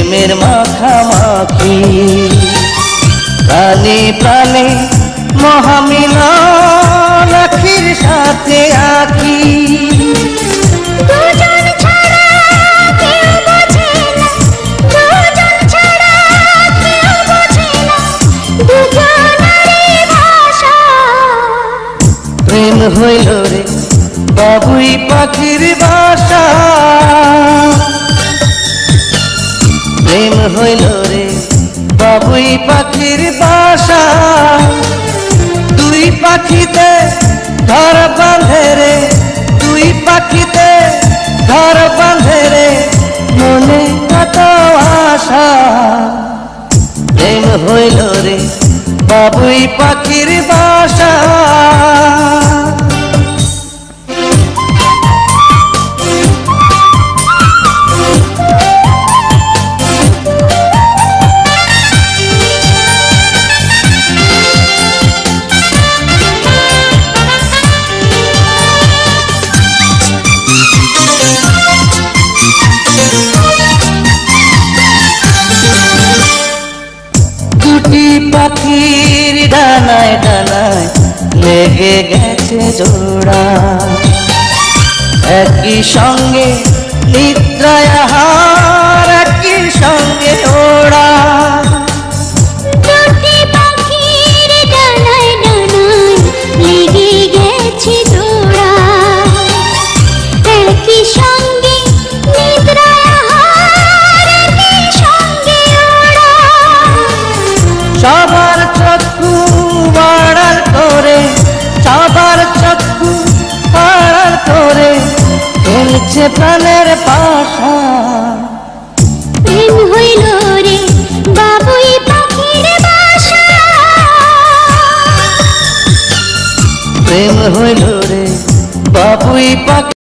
প্রেমের মাখামাখি, প্রাণে প্রাণে মহামিলন আখির সাথে আখি। দুজন ছাড়া কেউ বোঝে না, দুজন ছাড়া কেউ বোঝে না, দুজনেরই ভাষা। প্রেম হইল রে বাবুই পাখির বাসা, প্রেম হইল রে বাবুই পাখির বাসা। দুই পাখিতে ঘর বাঁধে রে, দুই পাখিতে ঘর বাঁধে রে, মনে কত আশা। প্রেম হইল রে বাবুই পাখির বাসা। দুটি পাখির ডানায় ডানায় লেগে গেছে জোড়া, একই সঙ্গে নিদ্রায় আহার, একই সঙ্গে ওড়া। দুটি পাখির ডানায় ডানায় লেগে গেছে জোড়া, একই সঙ্গে নিদ্রায় আহার, একই সঙ্গে ওড়া। সবার চক্ষু আড়াল করে, সবার চক্ষু আড়াল করে খেলছে প্রাণের পাশা। প্রেম হইল রে বাবুই পাখির বাসা, প্রেম হইল রে বাবুই পাখি।